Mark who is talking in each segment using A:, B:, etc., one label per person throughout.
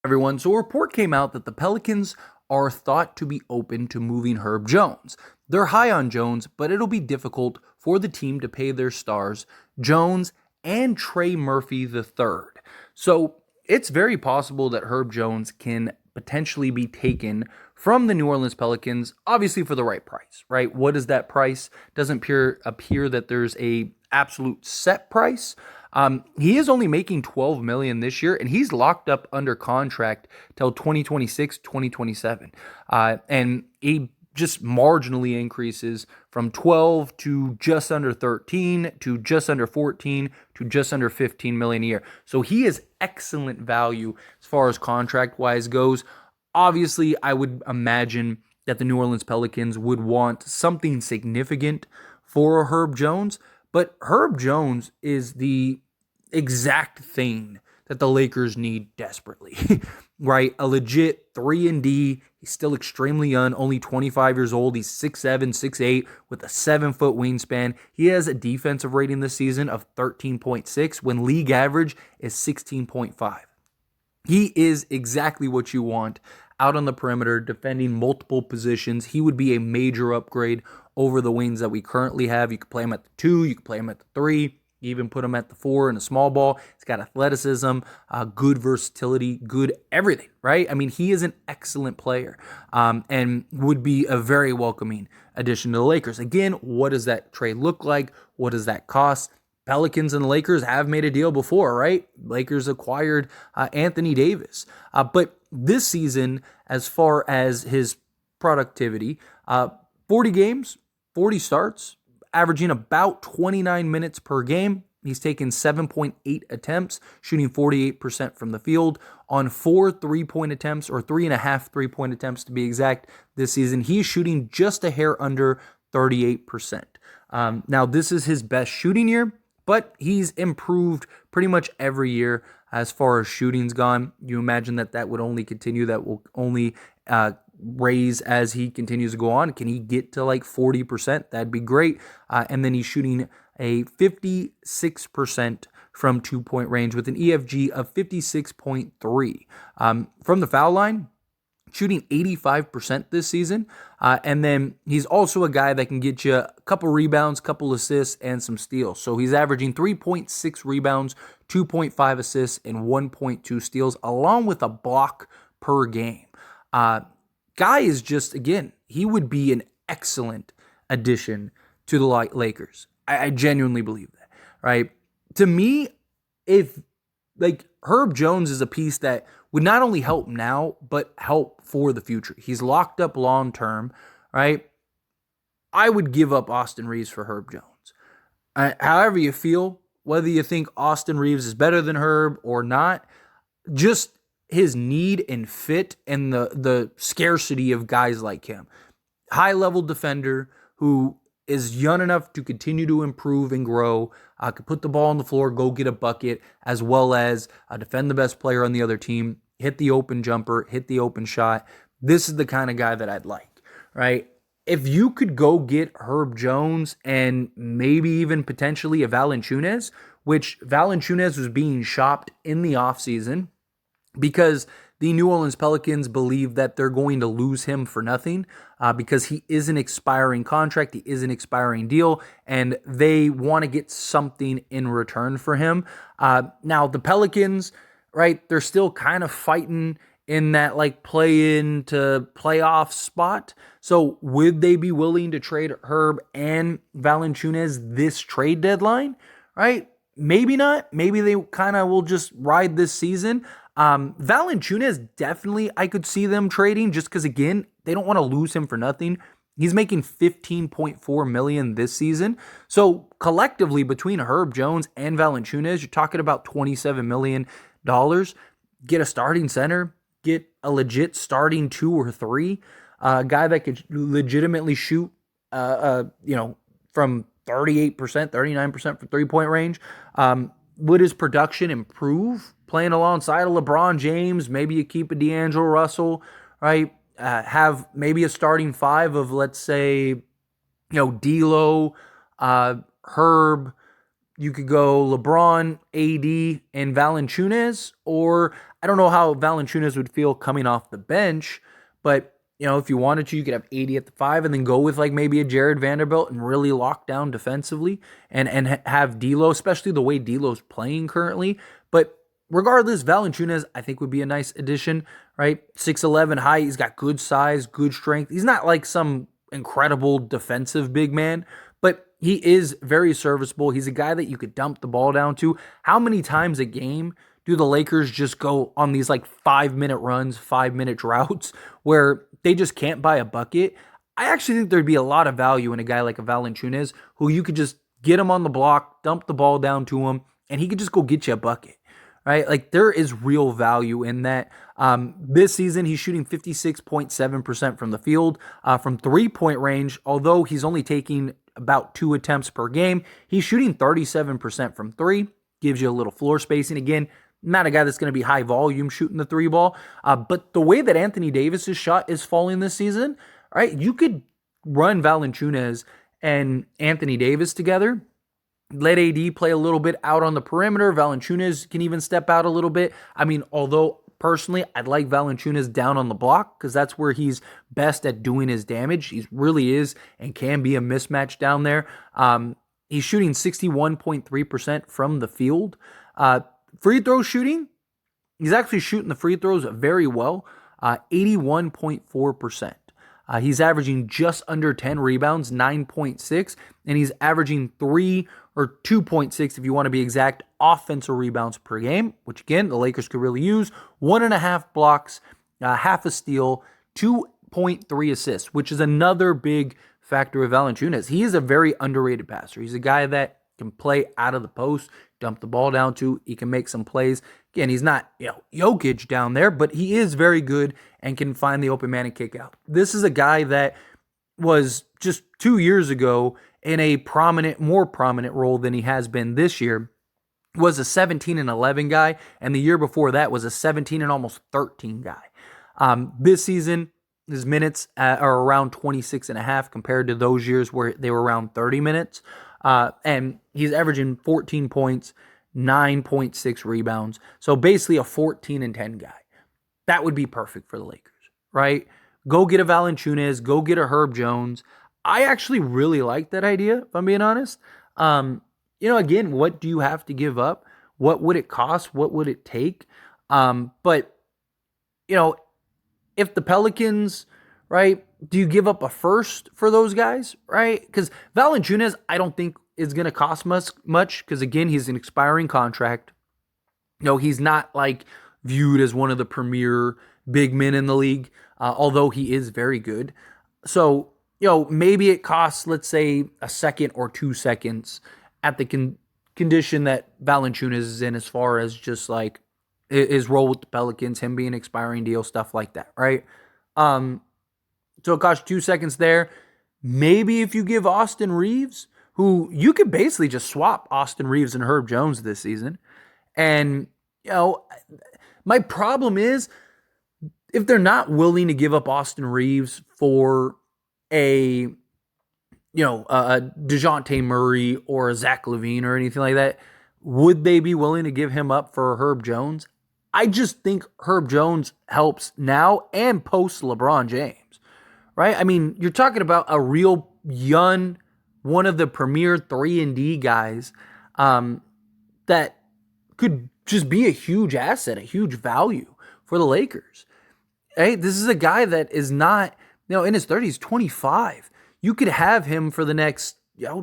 A: Everyone, so a report came out that the Pelicans are thought to be open to moving Herb Jones. They're high on Jones, but it'll be difficult for the team to pay their stars, Jones and Trey Murphy III. So it's very possible that Herb Jones can potentially be taken from the New Orleans Pelicans, obviously for the right price, right? What is that price? Doesn't appear that there's a absolute set price. He is only making $12 million this year, and he's locked up under contract till 2026, 2027. And he just marginally increases from 12 to just under 13 to just under 14 to just under 15 million a year. So he is excellent value as far as contract wise goes. Obviously, I would imagine that the New Orleans Pelicans would want something significant for Herb Jones, but Herb Jones is the exact thing that the Lakers need desperately, right? A legit 3-and-D. He's still extremely young, only 25 years old. He's 6'7", 6'8", with a 7-foot wingspan. He has a defensive rating this season of 13.6 when league average is 16.5. He is exactly what you want out on the perimeter, defending multiple positions. He would be a major upgrade over the wings that we currently have. You could play him at the 2, you could play him at the 3, you even put him at the 4 in a small ball. He's got athleticism, good versatility, good everything, right? I mean, he is an excellent player and would be a very welcoming addition to the Lakers. Again, what does that trade look like? What does that cost? Pelicans and the Lakers have made a deal before, right? Lakers acquired Anthony Davis. But this season, as far as his productivity, 40 games, 40 starts, averaging about 29 minutes per game. He's taken 7.8 attempts, shooting 48% from the field on 4 3-point attempts, or 3.5 3-point attempts to be exact this season. He's shooting just a hair under 38%. Now, this is his best shooting year, but he's improved pretty much every year as far as shooting's gone. You imagine that would only continue, that will only raise as he continues to go on. Can he get to like 40%? That'd be great. And then he's shooting a 56% from 2-point range with an EFG of 56.3. From the foul line, shooting 85% this season. And then he's also a guy that can get you a couple rebounds, couple assists, and some steals. So he's averaging 3.6 rebounds, 2.5 assists, and 1.2 steals, along with a block per game. Guy is just, again, he would be an excellent addition to the Lakers. I genuinely believe that, right? To me, if like Herb Jones is a piece that would not only help now, but help for the future. He's locked up long term, right? I would give up Austin Reeves for Herb Jones. However you feel, whether you think Austin Reeves is better than Herb or not, just his need and fit and the scarcity of guys like him. High-level defender who is young enough to continue to improve and grow, could put the ball on the floor, go get a bucket, as well as defend the best player on the other team, hit the open jumper, hit the open shot. This is the kind of guy that I'd like, right? If you could go get Herb Jones and maybe even potentially a Valanciunas, which Valanciunas was being shopped in the offseason, because the New Orleans Pelicans believe that they're going to lose him for nothing because he is an expiring contract, he is an expiring deal, and they want to get something in return for him. Now, the Pelicans, right, they're still kind of fighting in that like play-in to playoff spot. So would they be willing to trade Herb and Valanciunas this trade deadline, right? Maybe not. Maybe they kind of will just ride this season. Valanciunas, definitely I could see them trading just because, again, they don't want to lose him for nothing. He's making $15.4 million this season. So collectively, between Herb Jones and Valanciunas, you're talking about $27 million. Get a starting center, get a legit starting 2 or 3, a guy that could legitimately shoot, from 38%, 39% from 3-point range. Would his production improve playing alongside a LeBron James? Maybe you keep a D'Angelo Russell, right? Have maybe a starting 5 of, let's say, D'Lo, Herb. You could go LeBron, AD, and Valanciunas, or I don't know how Valanciunas would feel coming off the bench, but if you wanted to, you could have 80 at the 5 and then go with like maybe a Jared Vanderbilt and really lock down defensively and have D'Lo, especially the way D'Lo's playing currently. But regardless, Valanciunas, I think, would be a nice addition, right? 6'11" height. He's got good size, good strength. He's not like some incredible defensive big man, but he is very serviceable. He's a guy that you could dump the ball down to. How many times a game do the Lakers just go on these like 5-minute runs, 5-minute droughts where they just can't buy a bucket? I actually think there'd be a lot of value in a guy like a Valanciunas who you could just get him on the block, dump the ball down to him, and he could just go get you a bucket. Right? Like there is real value in that. This season, he's shooting 56.7% from the field, from 3-point range, although he's only taking about 2 attempts per game. He's shooting 37% from 3, gives you a little floor spacing. Again, not a guy that's going to be high volume shooting the 3 ball, but the way that Anthony Davis's shot is falling this season, right? You could run Valanciunas and Anthony Davis together. Let AD play a little bit out on the perimeter. Valanciunas can even step out a little bit. I mean, although personally, I'd like Valanciunas down on the block because that's where he's best at doing his damage. He really is and can be a mismatch down there. He's shooting 61.3% from the field. Free throw shooting, he's actually shooting the free throws very well, 81.4%. He's averaging just under 10 rebounds, 9.6, and he's averaging 2.6 if you want to be exact, offensive rebounds per game, which again, the Lakers could really use. 1.5 blocks, half a steal, 2.3 assists, which is another big factor of Valanciunas. He is a very underrated passer. He's a guy that can play out of the post, dump the ball down to, he can make some plays. Again, he's not, Jokic down there, but he is very good and can find the open man and kick out. This is a guy that was just 2 years ago in a more prominent role than he has been this year. Was a 17 and 11 guy, and the year before that was a 17 and almost 13 guy. This season, his minutes are around 26 and a half compared to those years where they were around 30 minutes. And he's averaging 14 points, 9.6 rebounds. So basically a 14 and 10 guy. That would be perfect for the Lakers, right? Go get a Valanciunas, go get a Herb Jones. I actually really like that idea, if I'm being honest. Again, what do you have to give up? What would it cost? What would it take? But if the Pelicans, right, do you give up a first for those guys, right? Because Valanciunas, I don't think is going to cost much because, again, he's an expiring contract. He's not like viewed as one of the premier big men in the league, although he is very good. So, maybe it costs, let's say, a second or 2 seconds at the condition that Valanciunas is in as far as just like his role with the Pelicans, him being an expiring deal, stuff like that, right? So it costs 2 seconds there. Maybe if you give Austin Reeves, who you could basically just swap Austin Reeves and Herb Jones this season. And, my problem is if they're not willing to give up Austin Reeves for a DeJounte Murray or a Zach LaVine or anything like that, would they be willing to give him up for Herb Jones? I just think Herb Jones helps now and post LeBron James, right? I mean, you're talking about a real young, one of the premier 3-and-D guys that could just be a huge asset, a huge value for the Lakers. Hey, this is a guy that is not, in his 30s, 25. You could have him for the next,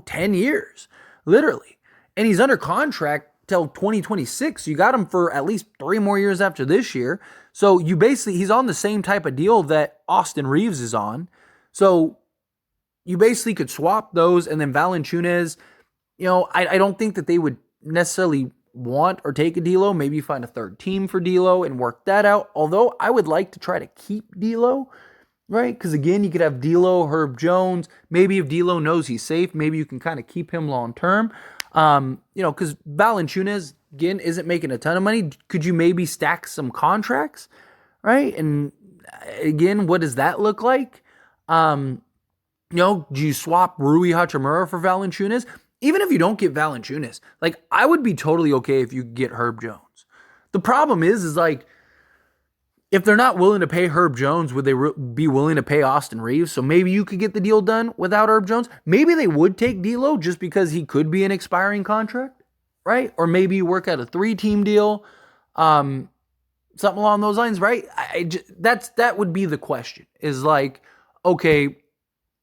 A: 10 years, literally. And he's under contract till 2026. You got him for at least 3 more years after this year. So he's on the same type of deal that Austin Reeves is on. So you basically could swap those, and then Valanciunas, I don't think that they would necessarily want or take a D'Lo. Maybe you find a third team for D'Lo and work that out. Although I would like to try to keep D'Lo, right? Because again, you could have D'Lo, Herb Jones. Maybe if D'Lo knows he's safe, maybe you can kind of keep him long term. Because Valanciunas, again, isn't making a ton of money. Could you maybe stack some contracts, right? And again, what does that look like? Do you swap Rui Hachimura for Valanciunas? Even if you don't get Valanciunas, I would be totally okay if you get Herb Jones. The problem is if they're not willing to pay Herb Jones, would they be willing to pay Austin Reeves? So maybe you could get the deal done without Herb Jones. Maybe they would take D'Lo just because he could be an expiring contract, right? Or maybe you work out a 3-team deal, something along those lines, right? That would be the question. Is like, okay,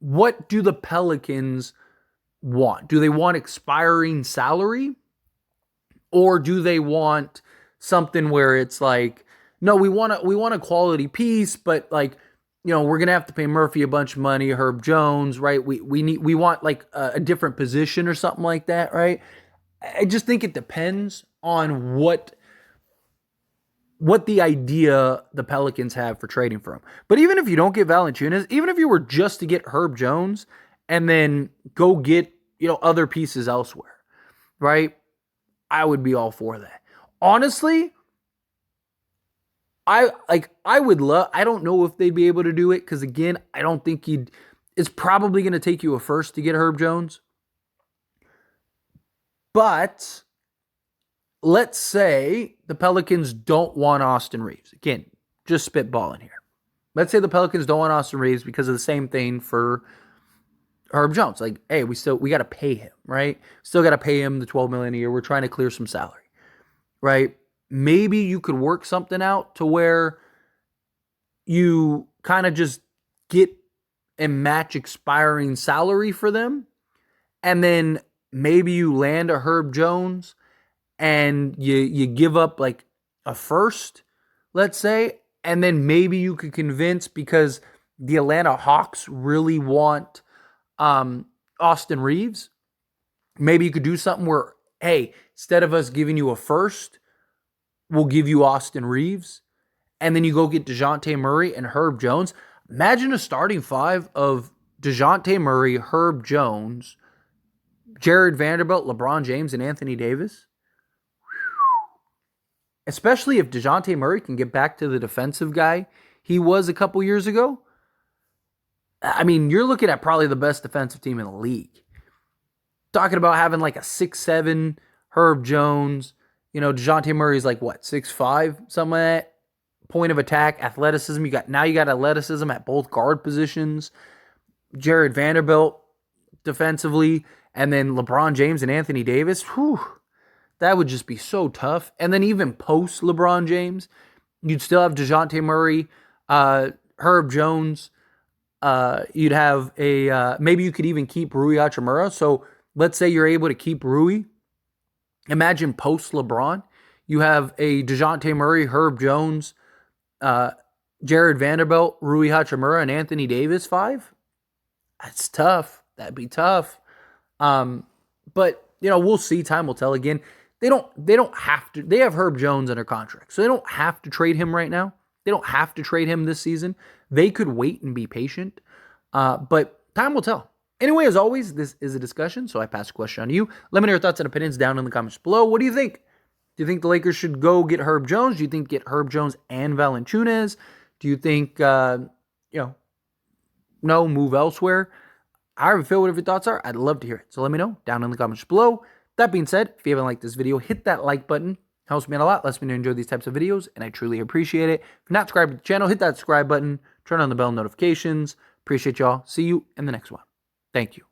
A: what do the Pelicans want? Do they want expiring salary, or do they want something where it's like, no, we want a quality piece, but like, we're gonna have to pay Murphy a bunch of money, Herb Jones, right? We want like a different position or something like that, right? I just think it depends on what the idea the Pelicans have for trading for him. But even if you don't get Valanciunas, even if you were just to get Herb Jones and then go get, other pieces elsewhere, right? I would be all for that. Honestly, I would love, I don't know if they'd be able to do it, because again, I don't think it's probably going to take you a first to get Herb Jones. But let's say the Pelicans don't want Austin Reeves. Again, just spitballing here. Let's say the Pelicans don't want Austin Reeves because of the same thing for Herb Jones. Like, hey, we got to pay him, right? Still got to pay him the $12 million a year. We're trying to clear some salary, right? Maybe you could work something out to where you kind of just get and match expiring salary for them. And then maybe you land a Herb Jones and you give up like a first, let's say. And then maybe you could convince, because the Atlanta Hawks really want Austin Reeves. Maybe you could do something where, hey, instead of us giving you a first, we'll give you Austin Reeves. And then you go get DeJounte Murray and Herb Jones. Imagine a starting 5 of DeJounte Murray, Herb Jones, Jared Vanderbilt, LeBron James, and Anthony Davis. Especially if DeJounte Murray can get back to the defensive guy he was a couple years ago. I mean, you're looking at probably the best defensive team in the league. Talking about having like a 6'7" Herb Jones. DeJounte Murray's like, what, 6'5", something like that. Point of attack, athleticism. You got athleticism at both guard positions. Jared Vanderbilt defensively. And then LeBron James and Anthony Davis. Whew, that would just be so tough. And then even post LeBron James, you'd still have DeJounte Murray, Herb Jones. You'd have maybe you could even keep Rui Hachimura. So let's say you're able to keep Rui. Imagine post LeBron, you have a DeJounte Murray, Herb Jones, Jared Vanderbilt, Rui Hachimura, and Anthony Davis 5. That's tough. That'd be tough. But we'll see. Time will tell. Again, they don't have to. They have Herb Jones under contract, so they don't have to trade him right now. They don't have to trade him this season. They could wait and be patient. But time will tell. Anyway, as always, this is a discussion, so I pass the question on to you. Let me know your thoughts and opinions down in the comments below. What do you think? Do you think the Lakers should go get Herb Jones? Do you think get Herb Jones and Valanciunas? Do you think, no, move elsewhere? However you feel, whatever your thoughts are, I'd love to hear it. So let me know down in the comments below. That being said, if you haven't liked this video, hit that like button. Helps me out a lot, lets me know you enjoy these types of videos, and I truly appreciate it. If you're not subscribed to the channel, hit that subscribe button, turn on the bell notifications. Appreciate y'all. See you in the next one. Thank you.